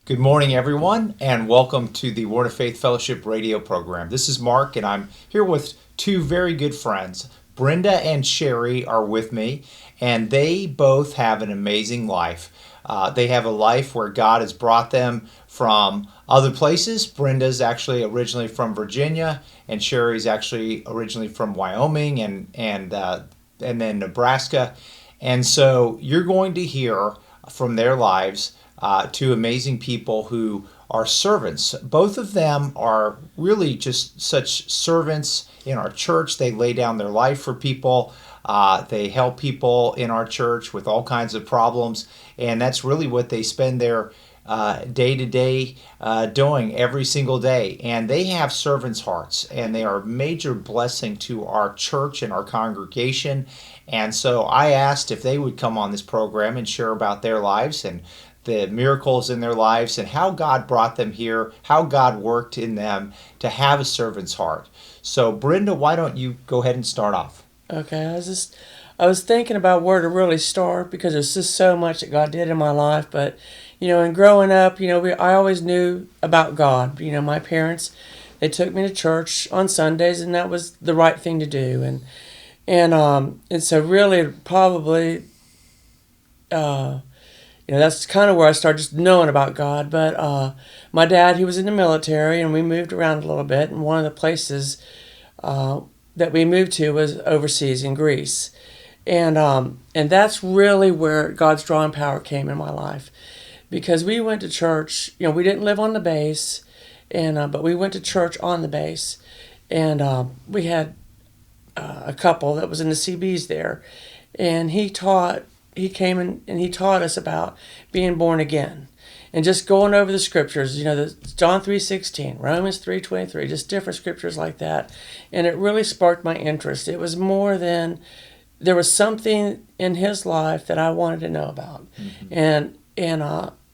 Good morning, everyone, and welcome to the Word of Faith Fellowship radio program. This is Mark, and I'm here with two very good friends. Brenda and Sherry are with me, and they both have an amazing life. They have a life where God has brought them from other places. Brenda's actually originally from Virginia, and Sherry's actually originally from Wyoming and then Nebraska. And so you're going to hear from their lives two amazing people who are servants. Both of them are really just such servants in our church. They lay down their life for people. They help people in our church with all kinds of problems, and that's really what they spend their day to day doing every single day. And they have servants' hearts, and they are a major blessing to our church and our congregation. And so I asked if they would come on this program and share about their lives and the miracles in their lives and how God brought them here, how God worked in them to have a servant's heart. So, Brenda, why don't you go ahead and start off? Okay, I was thinking about where to really start because there's just so much that God did in my life. But, in growing up, I always knew about God. My parents, they took me to church on Sundays, and that was the right thing to do. And so really, probably, that's kind of where I started just knowing about God. But my dad, he was in the military, and we moved around a little bit. And one of the places uh, that we moved to was overseas in Greece, and that's really where God's drawing power came in my life, because we went to church. We didn't live on the base, and but we went to church on the base, and we had a couple that was in the CBs there, and he came and he taught us about being born again, and just going over the scriptures, the John 3:16, Romans 3:23, just different scriptures like that, and it really sparked my interest. It was more than there was something in his life that I wanted to know about, Mm-hmm.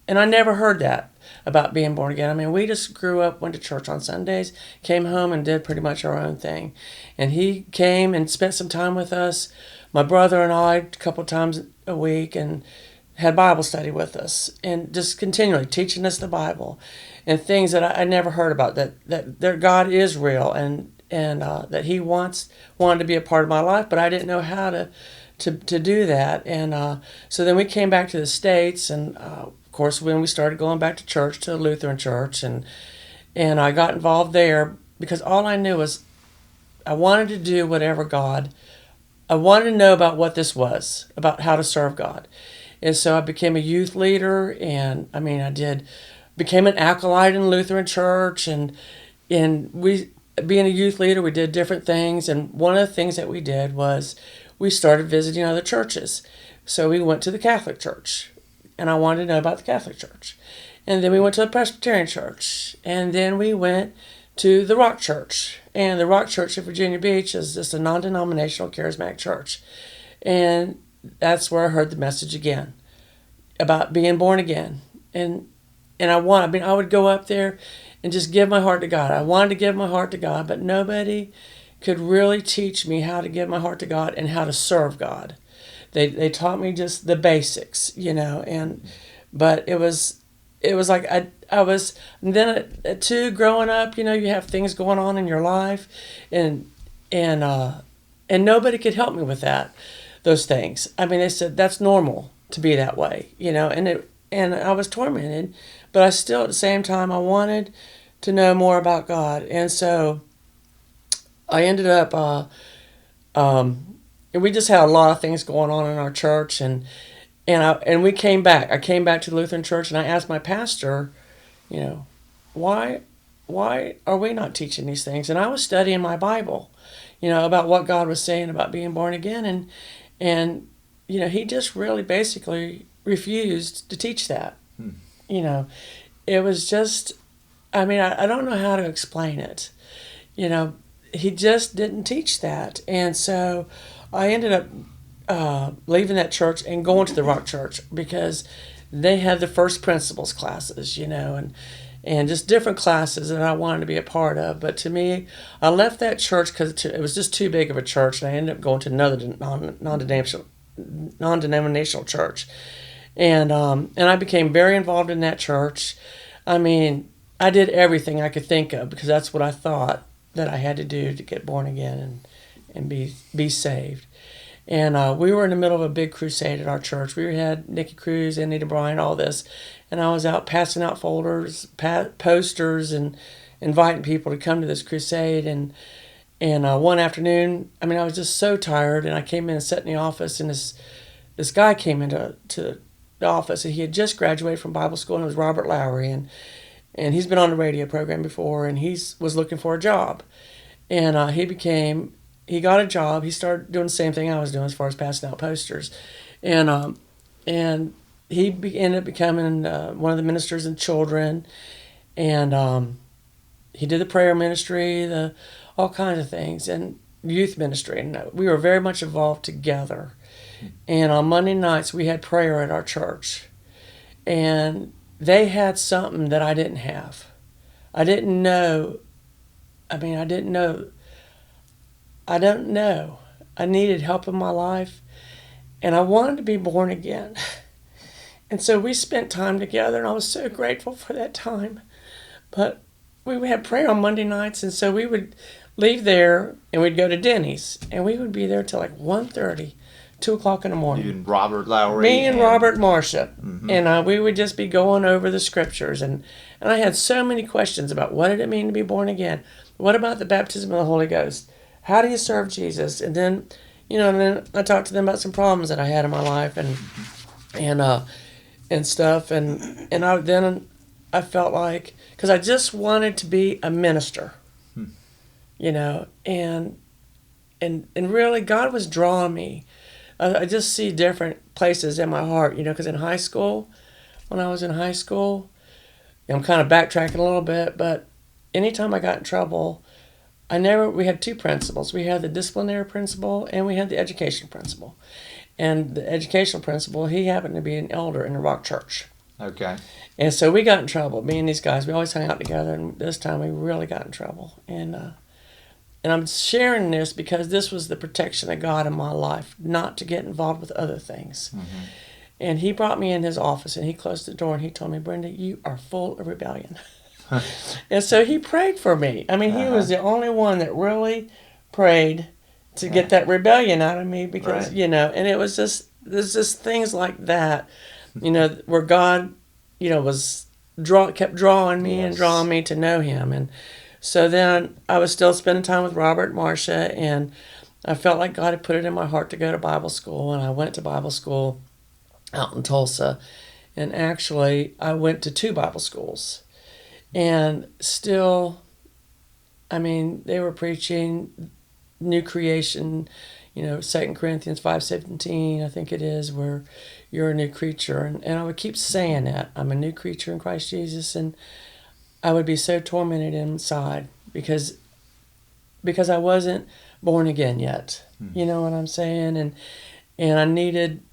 and I never heard that about being born again. I mean, we just grew up, went to church on Sundays, came home and did pretty much our own thing, and he came and spent some time with us, my brother and I, a couple times a week, and had Bible study with us, and just continually teaching us the Bible and things that I never heard about, that God is real, and that He wanted to be a part of my life, but I didn't know how to do that. And so then we came back to the States, and of course when we started going back to church, to a Lutheran church, and I got involved there because all I knew was I wanted to do whatever God. I wanted to know about what this was, about how to serve God. And so I became a youth leader, and I mean, became an acolyte in Lutheran church, and we, being a youth leader, we did different things. And one of the things that we did was we started visiting other churches. So we went to the Catholic Church, and I wanted to know about the Catholic Church. And then we went to the Presbyterian Church, and then we went to the Rock Church. And the Rock Church in Virginia Beach is just a non-denominational charismatic church. And that's where I heard the message again about being born again. And I would go up there and just give my heart to God. I wanted to give my heart to God, but nobody could really teach me how to give my heart to God and how to serve God. They taught me just the basics, and but it was like I was, and then at two, growing up, you have things going on in your life, and and uh and nobody could help me with those things. I mean, they said that's normal to be that way, and I was tormented, but I still, at the same time, I wanted to know more about God. And so I ended up and we just had a lot of things going on in our church, and we came back. I came back to the Lutheran church, and I asked my pastor, you know, why why are we not teaching these things? And I was studying my Bible, about what God was saying about being born again, and he just really basically refused to teach that. Hmm. You know, it was just, I mean, I don't know how to explain it. You know, he just didn't teach that, and so I ended up leaving that church and going to the Rock Church because they had the first principles classes, and just different classes that I wanted to be a part of. But to me, I left that church because it was just too big of a church, and I ended up going to another non-denominational church. And I became very involved in that church. I mean, I did everything I could think of because that's what I thought that I had to do to get born again and be saved. And we were in the middle of a big crusade at our church. We had Nikki Cruz, Anita Bryant, all this. And I was out passing out folders, posters, and inviting people to come to this crusade. And one afternoon, I mean, I was just so tired. And I came in and sat in the office. And this guy came into the office. And he had just graduated from Bible school. And it was Robert Lowry. And he's been on the radio program before. And he was looking for a job. And he got a job. He started doing the same thing I was doing as far as passing out posters. And he ended up becoming one of the ministers in children. And he did the prayer ministry, all kinds of things, and youth ministry. And we were very much involved together. And on Monday nights, we had prayer at our church. And they had something that I didn't have. I didn't know. I don't know. I needed help in my life, and I wanted to be born again. And so we spent time together, and I was so grateful for that time. But we would have prayer on Monday nights, and so we would leave there, and we'd go to Denny's, and we would be there till like 1:30, 2 o'clock in the morning. You and Robert Lowry. Me and Robert Marcia. Mm-hmm. And we would just be going over the scriptures. And I had so many questions about what did it mean to be born again? What about the baptism of the Holy Ghost? How do you serve Jesus? And then, then I talked to them about some problems that I had in my life and stuff. And I felt like, because I just wanted to be a minister, and really God was drawing me. I just see different places in my heart, because in high school, when I was in high school, I'm kind of backtracking a little bit, but anytime I got in trouble, we had two principles. We had the disciplinary principle and we had the education principle. And the educational principle, he happened to be an elder in the Rock Church. Okay. And so we got in trouble. Me and these guys, we always hung out together, and this time we really got in trouble. And I'm sharing this because this was the protection of God in my life, not to get involved with other things. Mm-hmm. And he brought me in his office, and he closed the door, and he told me, Brenda, you are full of rebellion. And so he prayed for me. I mean, he was the only one that really prayed to get that rebellion out of me because, and it was there's just things like that, where God, kept drawing me and drawing me to know him. And so then I was still spending time with Robert and Marcia, and I felt like God had put it in my heart to go to Bible school, and I went to Bible school out in Tulsa. And actually, I went to 2 Bible schools. And still, they were preaching new creation, 2 Corinthians 5:17, I think it is, where you're a new creature. And I would keep saying that. I'm a new creature in Christ Jesus. And I would be so tormented inside because I wasn't born again yet. You know what I'm saying? And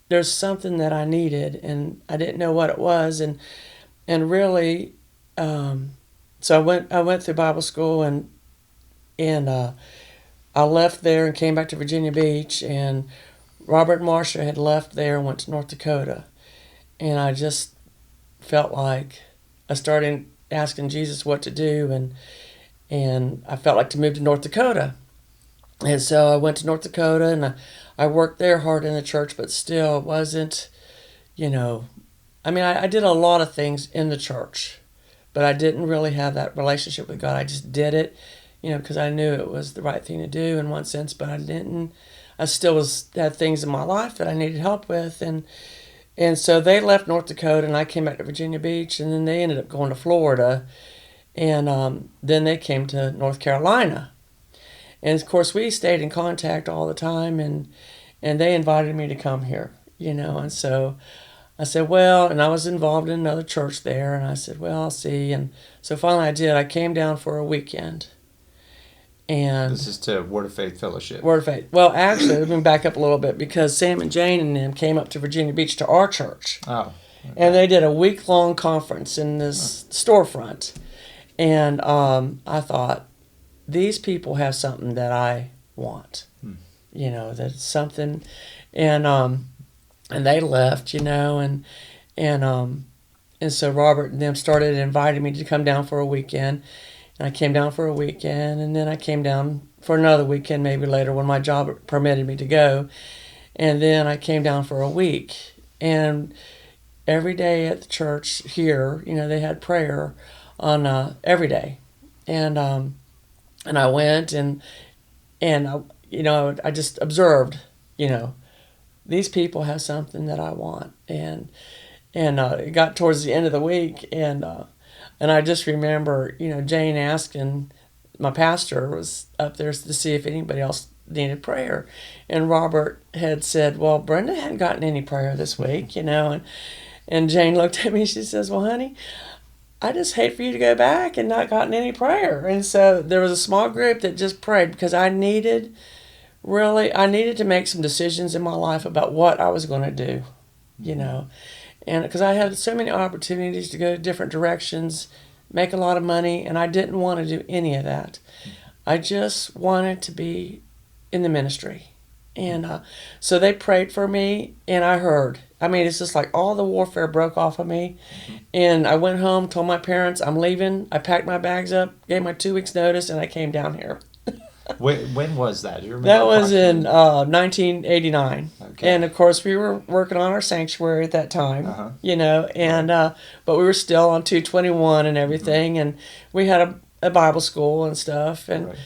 there's something that I needed, and I didn't know what it was. And really, so I went through Bible school, and I left there and came back to Virginia Beach, and Robert and Marcia had left there and went to North Dakota. And I just felt like I started asking Jesus what to do, and I felt like to move to North Dakota. And so I went to North Dakota, and I worked there hard in the church, but still it wasn't, I did a lot of things in the church, but I didn't really have that relationship with God. I just did it, because I knew it was the right thing to do in one sense, but I still had things in my life that I needed help with. And so they left North Dakota, and I came back to Virginia Beach, and then they ended up going to Florida, and then they came to North Carolina. And of course, we stayed in contact all the time, and they invited me to come here, and so I said, well, and I was involved in another church there, and I said, well, I'll see. And so finally I did. I came down for a weekend. And this is to Word of Faith Fellowship. Word of Faith. Well, actually, let me back up a little bit, because Sam and Jane and them came up to Virginia Beach to our church. Oh. Okay. And they did a week-long conference in this storefront. And I thought, these people have something that I want. That's something. And they left, and And so Robert and them started inviting me to come down for a weekend. And I came down for a weekend, and then I came down for another weekend maybe later when my job permitted me to go. And then I came down for a week. And every day at the church here, they had prayer on every day. And I went and I just observed, these people have something that I want. And it got towards the end of the week, and I just remember, Jane asking, my pastor was up there to see if anybody else needed prayer. And Robert had said, well, Brenda hadn't gotten any prayer this week, and Jane looked at me, she says, well, honey, I just hate for you to go back and not gotten any prayer. And so there was a small group that just prayed because I needed to make some decisions in my life about what I was going to do, And because I had so many opportunities to go different directions, make a lot of money, and I didn't want to do any of that. I just wanted to be in the ministry. And so they prayed for me, and I heard. I mean, it's just like all the warfare broke off of me. And I went home, told my parents I'm leaving. I packed my bags up, gave my 2 weeks notice, and I came down here. When was that? Do you remember? That was in 1989. Okay. And of course we were working on our sanctuary at that time, and but we were still on 221 and everything, and we had a Bible school and stuff, and right.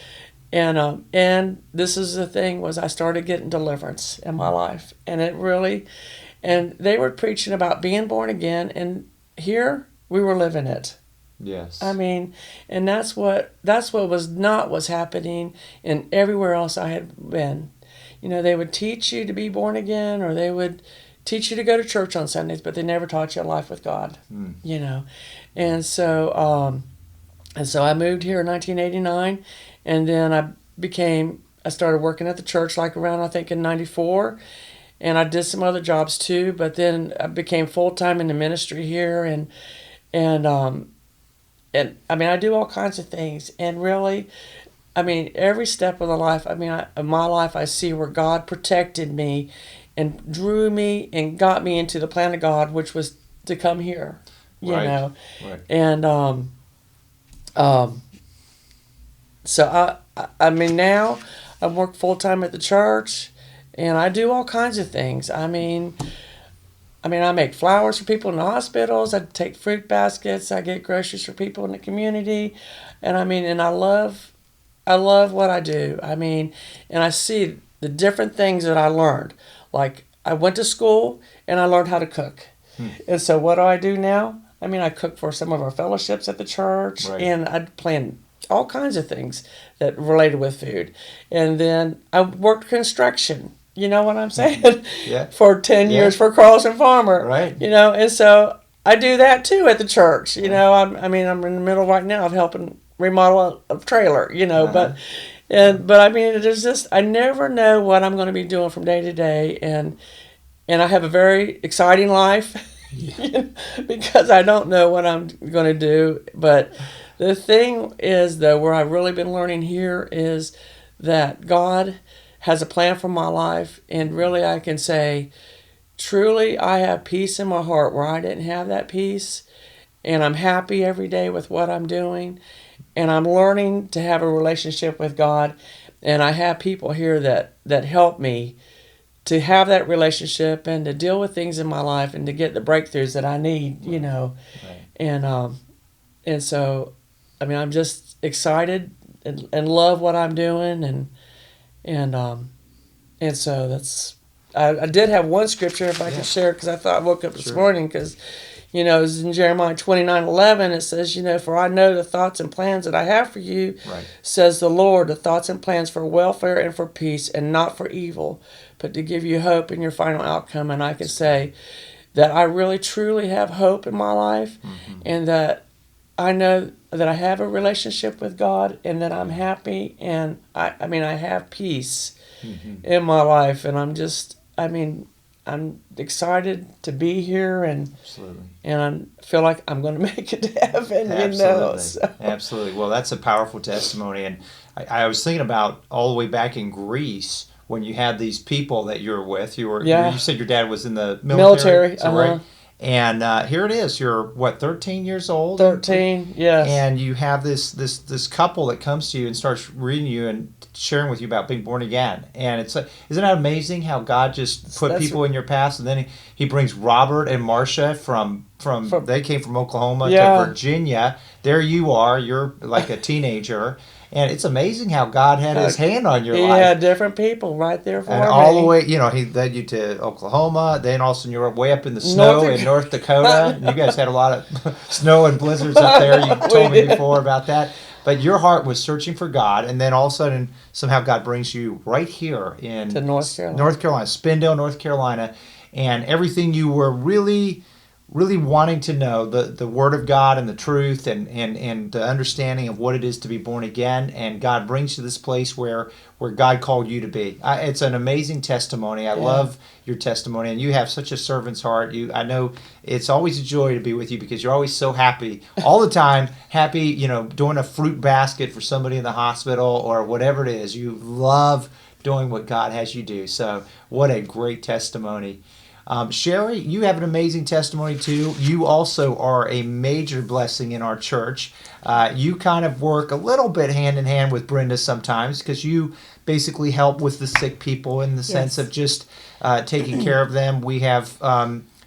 And this is the thing, was I started getting deliverance in my life, and and they were preaching about being born again, and here we were living it. Yes. I mean, and that's what was happening in everywhere else I had been. They would teach you to be born again, or they would teach you to go to church on Sundays, but they never taught you a life with God. And so I moved here in 1989, and then I started working at the church like around, I think, in 94. And I did some other jobs too, but then I became full-time in the ministry here, and I mean, I do all kinds of things, and really, I mean, every step of the life, of my life, I see where God protected me and drew me and got me into the plan of God, which was to come here, Right. And so I mean, now I work full-time at the church, and I do all kinds of things. I mean, I make flowers for people in the hospitals. I take fruit baskets. I get groceries for people in the community, and I love what I do. And I see the different things that I learned. Like, I went to school and I learned how to cook, and so what do I do now? I cook for some of our fellowships at the church, Right. and I plan all kinds of things that related with food, and then I worked construction. You know what I'm saying? Yeah. For 10 years for Carlson Farmer. Right. And so I do that too at the church. I'm in the middle right now of helping remodel a trailer, but there's just, I never know what I'm going to be doing from day to day, and I have a very exciting life because I don't know what I'm going to do. But the thing is, though, where I've really been learning here is that God has a plan for my life, and really I can say, truly I have peace in my heart where I didn't have that peace, and I'm happy every day with what I'm doing, and I'm learning to have a relationship with God, and I have people here that help me to have that relationship and to deal with things in my life and to get the breakthroughs that I need, Right. And so, I'm just excited and love what I'm doing, and so that's. I did have one scripture if I could share, because I thought I woke up this morning, because it was in Jeremiah 29:11. It says, for I know the thoughts and plans that I have for you, Right. says the Lord, the thoughts and plans for welfare and for peace, and not for evil, but to give you hope in your final outcome. And I can say that I really truly have hope in my life, and that I know that I have a relationship with God, and that I'm happy, and I have peace in my life, and I'm excited to be here, and Absolutely. and I feel like I'm going to make it to heaven. Absolutely. So. Absolutely. Well, that's a powerful testimony, and I was thinking about all the way back in Greece when you had these people that you were with. You said your dad was in the military. Military. Is that right? And here it is. You're what, 13 years old? 13, yes. And you have this couple that comes to you and starts reading you and sharing with you about being born again. And it's isn't that amazing how God just put people in your past, and then he brings Robert and Marcia from they came from Oklahoma to Virginia. There you are. You're like a teenager. And it's amazing how God had His hand on your life. He had different people right there for me. And all the way, He led you to Oklahoma. Then all of a sudden you were way up in the snow in North Dakota. And you guys had a lot of snow and blizzards up there. You told me before about that. But your heart was searching for God. And then all of a sudden, somehow God brings you right here to North Carolina, Spindale, North Carolina. And everything you were really wanting to know, the Word of God and the truth and the understanding of what it is to be born again, and God brings you to this place where God called you to be. It's an amazing testimony. I love your testimony, and you have such a servant's heart. I know it's always a joy to be with you because you're always so happy, all the time, happy, doing a fruit basket for somebody in the hospital or whatever it is. You love doing what God has you do. So what a great testimony. Sherry, you have an amazing testimony too. You also are a major blessing in our church. You kind of work a little bit hand in hand with Brenda sometimes because you basically help with the sick people in the sense of just taking care of them. We have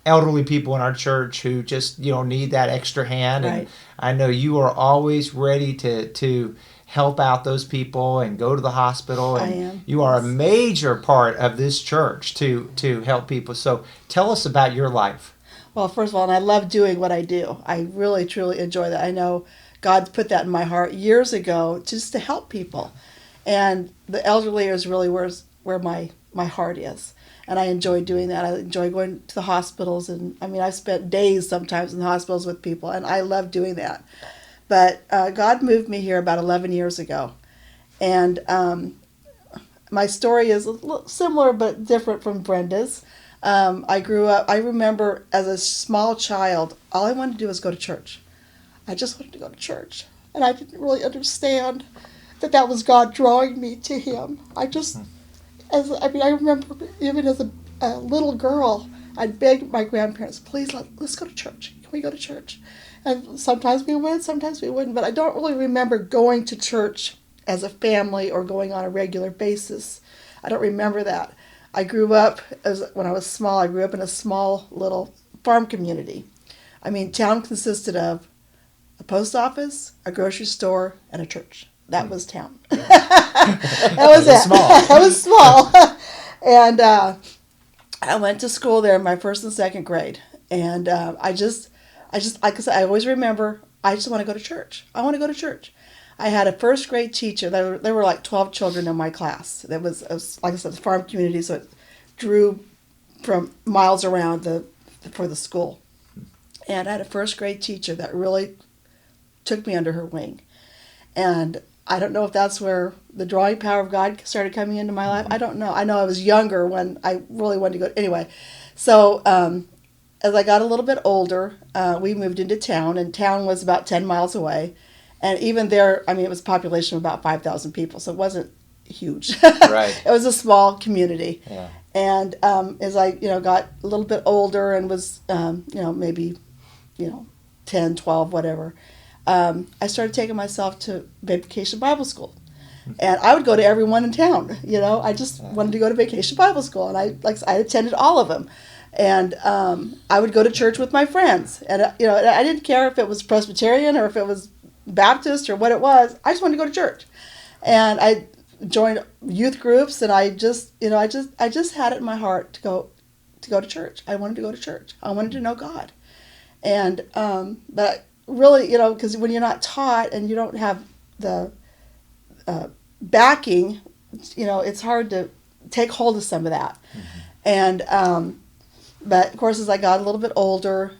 elderly people in our church who just need that extra hand, and I know you are always ready to help out those people and go to the hospital, and I am. You are a major part of this church to help people. So tell us about your life. Well, first of all, and I love doing what I do. I really, truly enjoy that. I know God put that in my heart years ago just to help people. And the elderly is really where my heart is. And I enjoy doing that. I enjoy going to the hospitals. And I've spent days sometimes in the hospitals with people, and I love doing that. But God moved me here about 11 years ago. And my story is a little similar but different from Brenda's. I grew up, I remember as a small child, all I wanted to do was go to church. I just wanted to go to church. And I didn't really understand that was God drawing me to Him. I remember even as a little girl, I'd beg my grandparents, please let's go to church. Can we go to church? And sometimes we would, sometimes we wouldn't. But I don't really remember going to church as a family or going on a regular basis. I don't remember that. I grew up, when I was small, I grew up in a small little farm community. Town consisted of a post office, a grocery store, and a church. That was town. That was it. Small. That was small. And I went to school there in my first and second grade. And I just, like I said, I always remember, I just want to go to church. I want to go to church. I had a first grade teacher. There were like 12 children in my class. It was like I said, the farm community, so it drew from miles around for the school. And I had a first grade teacher that really took me under her wing. And I don't know if that's where the drawing power of God started coming into my life. I don't know. I know I was younger when I really wanted to go. Anyway, so as I got a little bit older, we moved into town, and town was about 10 miles away. And even there, it was a population of about 5,000 people, so it wasn't huge. Right. It was a small community. Yeah. And as I, got a little bit older and was, maybe, 10, 12, whatever, I started taking myself to Vacation Bible School. And I would go to everyone in town, I just wanted to go to Vacation Bible School, and I attended all of them. And I would go to church with my friends. And, I didn't care if it was Presbyterian or if it was Baptist or what it was. I just wanted to go to church. And I joined youth groups, and I just had it in my heart to go to church. I wanted to go to church. I wanted to know God. And, but really, because when you're not taught and you don't have the backing, it's hard to take hold of some of that. Mm-hmm. And, but of course, as I got a little bit older,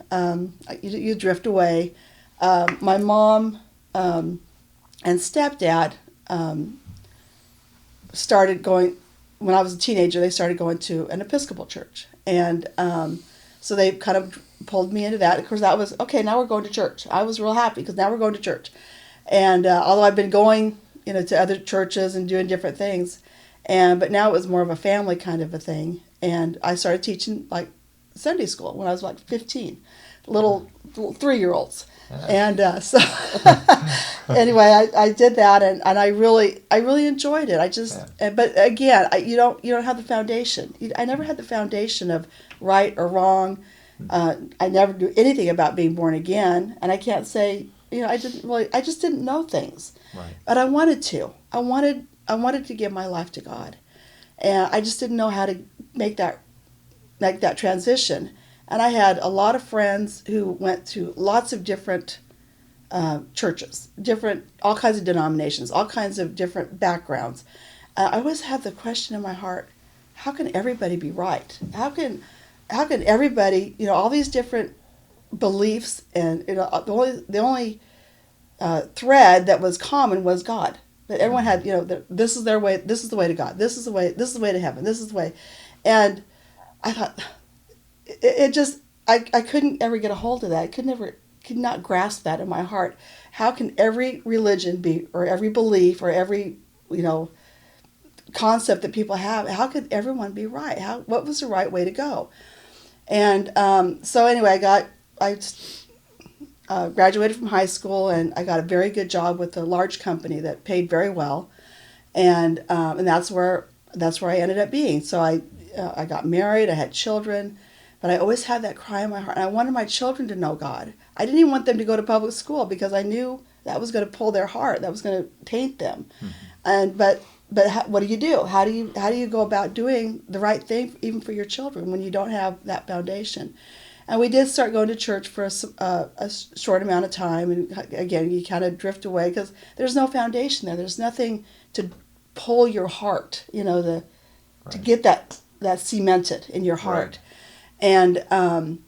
you drift away. My mom and stepdad started going, when I was a teenager, they started going to an Episcopal church. And so they kind of pulled me into that. Of course, that was, okay, now we're going to church. I was real happy because now we're going to church. And although I've been going, to other churches and doing different things, but now it was more of a family kind of a thing. And I started teaching like Sunday school when I was like 15, little 3-year-olds. And so anyway, I did that, and I really enjoyed it. I just, but again, you don't have the foundation. I never had the foundation of right or wrong. I never knew anything about being born again, and I can't say, I just didn't know things. Right. But I wanted to. I wanted to give my life to God, and I just didn't know how to make that transition. And I had a lot of friends who went to lots of different churches, all kinds of denominations, all kinds of different backgrounds. I always had the question in my heart: how can everybody be right? How can everybody, all these different beliefs, and the only thread that was common was God. But everyone had, this is their way. This is the way to God. This is the way to heaven. This is the way, and I thought. It just, I couldn't ever get a hold of that. I could not grasp that in my heart. How can every religion be, or every belief, or every, concept that people have, how could everyone be right? What was the right way to go? And so anyway, I graduated from high school, and I got a very good job with a large company that paid very well. And that's where I ended up being. So I got married, I had children. But I always had that cry in my heart. And I wanted my children to know God. I didn't even want them to go to public school because I knew that was going to pull their heart. That was going to taint them. Mm-hmm. But what do you do? How do you go about doing the right thing even for your children when you don't have that foundation? And we did start going to church for a short amount of time. And again, you kind of drift away because there's no foundation there. There's nothing to pull your heart, to get that cemented in your heart. Right. And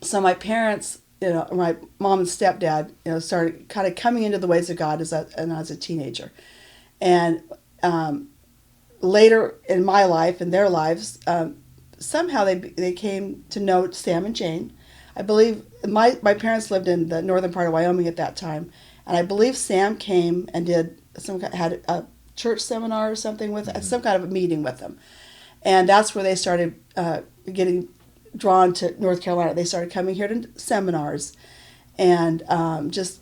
so my parents, my mom and stepdad, started kind of coming into the ways of God as a teenager. And later in my life and their lives, somehow they came to know Sam and Jane. I believe my parents lived in the northern part of Wyoming at that time, and I believe Sam came and had a church seminar or something with some kind of a meeting with them, and that's where they started getting drawn to North Carolina. They started coming here to seminars, and just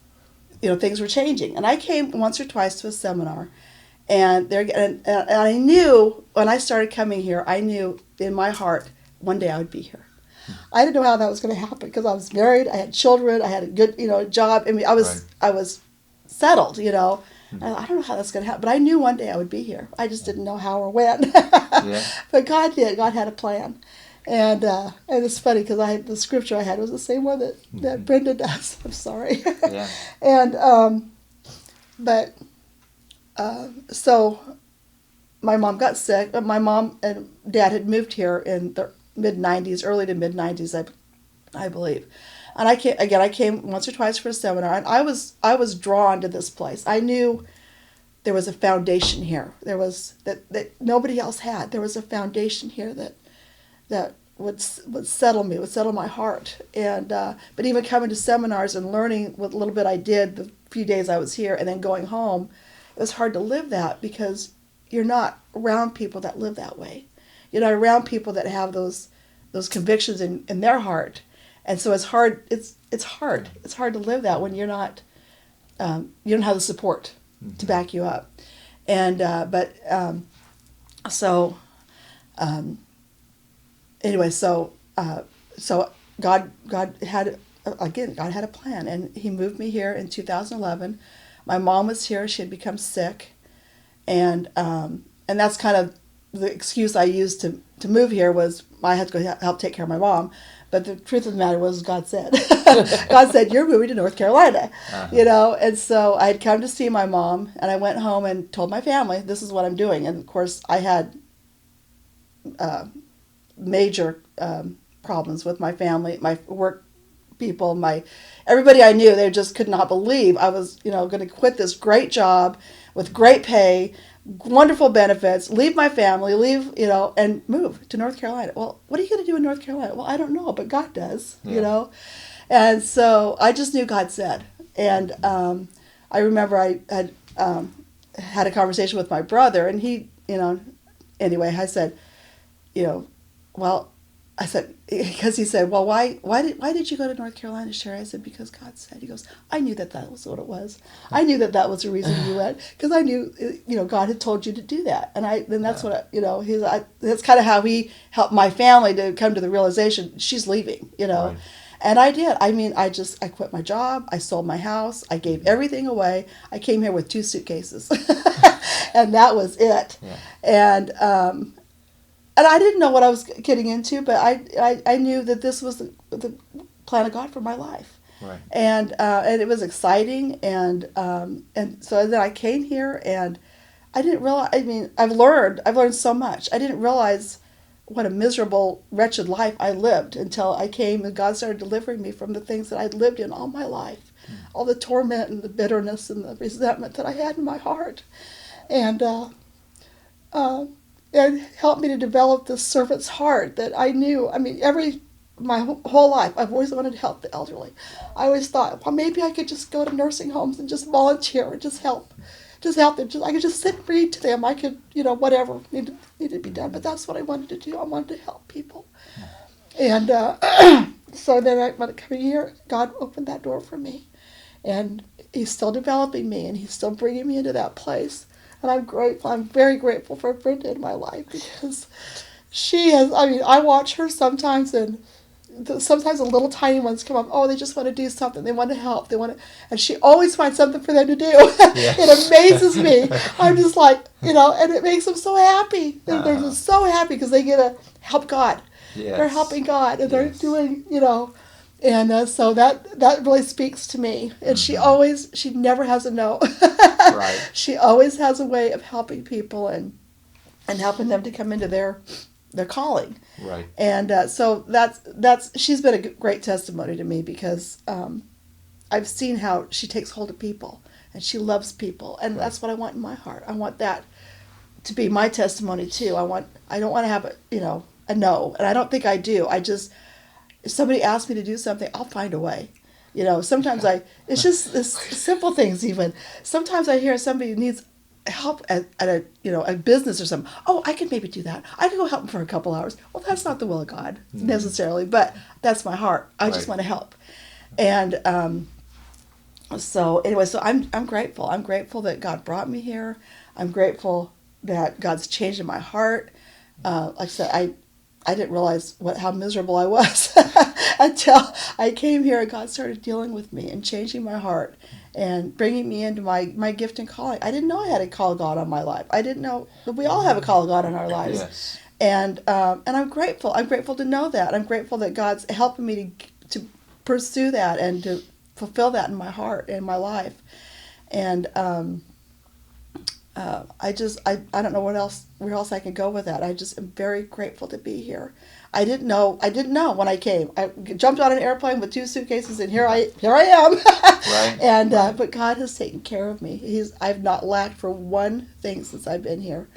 things were changing. And I came once or twice to a seminar, and I knew when I started coming here, I knew in my heart one day I would be here. I didn't know how that was going to happen because I was married, I had children, I had a good job. I mean, I was settled, And I don't know how that's going to happen, but I knew one day I would be here. I just didn't know how or when. Yeah. But God did. God had a plan. And it's funny because the scripture I had was the same one that Brenda does. I'm sorry. Yeah. And so my mom got sick. My mom and dad had moved here in the mid-90s, early to mid-90s, I believe. And I came once or twice for a seminar, and I was drawn to this place. I knew there was a foundation here. There was that nobody else had. There was a foundation here that would settle me, would settle my heart. And but even coming to seminars and learning what little bit I did the few days I was here, and then going home, it was hard to live that because you're not around people that live that way. You're not around people that have those convictions in their heart. And so it's hard. It's hard. It's hard to live that when you're not. You don't have the support to back you up, and anyway, so God had a plan, and He moved me here in 2011. My mom was here; she had become sick, and that's kind of the excuse I used to move here was I had to go help take care of my mom. But the truth of the matter was, God said, you're moving to North Carolina, And so I had come to see my mom, and I went home and told my family, this is what I'm doing. And of course, I had major problems with my family, my work people, everybody I knew. They just could not believe I was, going to quit this great job with great pay, wonderful benefits, leave my family, and move to North Carolina. Well, what are you going to do in North Carolina? Well, I don't know, but God does, And so I just knew God said. And I remember I had a conversation with my brother, and he, anyway, I said, well, I said, because he said, well, why did you go to North Carolina, Sherry? I said, because God said. He goes, I knew that was what it was. I knew that was the reason you went, because I knew, God had told you to do that. And that's what, that's kind of how he helped my family to come to the realization, she's leaving, Right. And I did. I mean, I quit my job. I sold my house. I gave everything away. I came here with 2 suitcases. And that was it. Yeah. And I didn't know what I was getting into, but I knew that this was the plan of God for my life. Right. And it was exciting. And so then I came here, and I didn't realize, I mean, I've learned so much. I didn't realize what a miserable, wretched life I lived until I came and God started delivering me from the things that I'd lived in all my life. All the torment and the bitterness and the resentment that I had in my heart. And it helped me to develop this servant's heart that I knew. I mean, my whole life, I've always wanted to help the elderly. I always thought, well, maybe I could just go to nursing homes and just volunteer and just help them. I could just sit and read to them. I could, whatever needed to be done. But that's what I wanted to do. I wanted to help people. And so then when I came here, God opened that door for me. And he's still developing me, and he's still bringing me into that place. And I'm grateful. I'm very grateful for Brenda in my life, because she has, I mean, I watch her sometimes, and sometimes the little tiny ones come up. Oh, they just want to do something. They want to help. And she always finds something for them to do. Yes. It amazes me. I'm just like, and it makes them so happy. They're just so happy because they get to help God. Yes. They're helping God, and they're doing, And so that really speaks to me. And she never has a no. Right. She always has a way of helping people and helping them to come into their calling. Right. And so she's been a great testimony to me, because I've seen how she takes hold of people and she loves people, and that's what I want in my heart. I want that to be my testimony too. I don't want to have a no, and I don't think I do. If somebody asks me to do something, I'll find a way. Sometimes it's just this simple things even. Sometimes I hear somebody needs help at a business or something. Oh, I can maybe do that. I can go help them for a couple hours. Well, that's not the will of God necessarily, but that's my heart. I just want to help. And so anyway, so I'm grateful. I'm grateful that God brought me here. I'm grateful that God's changed in my heart. Like I said, I didn't realize how miserable I was until I came here and God started dealing with me and changing my heart and bringing me into my gift and calling. I didn't know I had a call of God on my life. I didn't know that we all have a call of God in our lives. Yes. And I'm grateful. I'm grateful to know that. I'm grateful that God's helping me to pursue that and to fulfill that in my heart and my life. And I don't know where else I can go with that. I just am very grateful to be here. I didn't know when I came. I jumped on an airplane with 2 suitcases, and here I am. Right. And but God has taken care of me. I've not lacked for one thing since I've been here.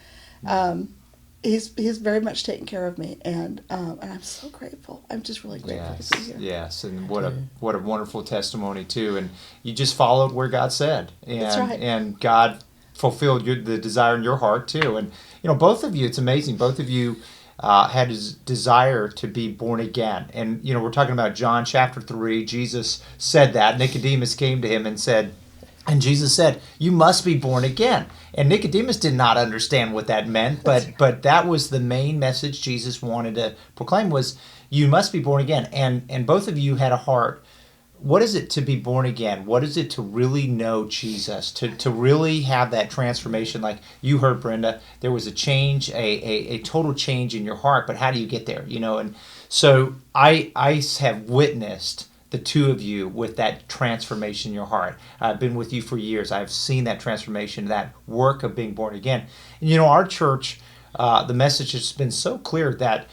He's very much taken care of me, and I'm so grateful. I'm just really grateful to be here. Yes, and what a wonderful testimony too. And you just followed where God said, and That's right. and God fulfilled the desire in your heart too. And both of you, it's amazing. Both of you had a desire to be born again. And we're talking about John chapter 3. Jesus said that. Nicodemus came to him and said, and Jesus said, "You must be born again." And Nicodemus did not understand what that meant, but that was the main message Jesus wanted to proclaim, was you must be born again. And both of you had a heart. What is it to be born again? What is it to really know Jesus, to really have that transformation? Like you heard, Brenda, there was a change, a total change in your heart, but how do you get there? And so I have witnessed the two of you with that transformation in your heart. I've been with you for years. I've seen that transformation, that work of being born again. And our church, the message has been so clear that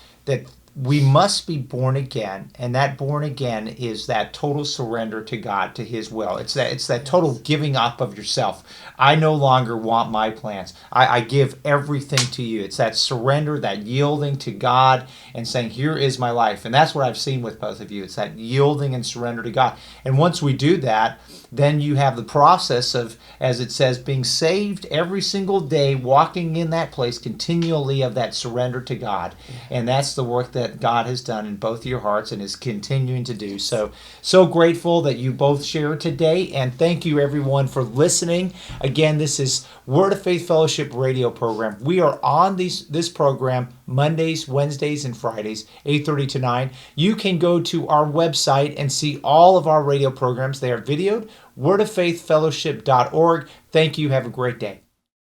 we must be born again, and that born again is that total surrender to God, to His will. It's that total giving up of yourself. I no longer want my plans. I give everything to you. It's that surrender, that yielding to God and saying, here is my life. And that's what I've seen with both of you. It's that yielding and surrender to God. And once we do that, then you have the process of, as it says, being saved every single day, walking in that place continually of that surrender to God. And that's the work that God has done in both of your hearts and is continuing to do. So grateful that you both shared today, and thank you everyone for listening. Again, this is Word of Faith Fellowship radio program. We are on this program Mondays, Wednesdays, and Fridays, 8:30 to 9. You can go to our website and see all of our radio programs. They are videoed, wordoffaithfellowship.org. Thank you. Have a great day.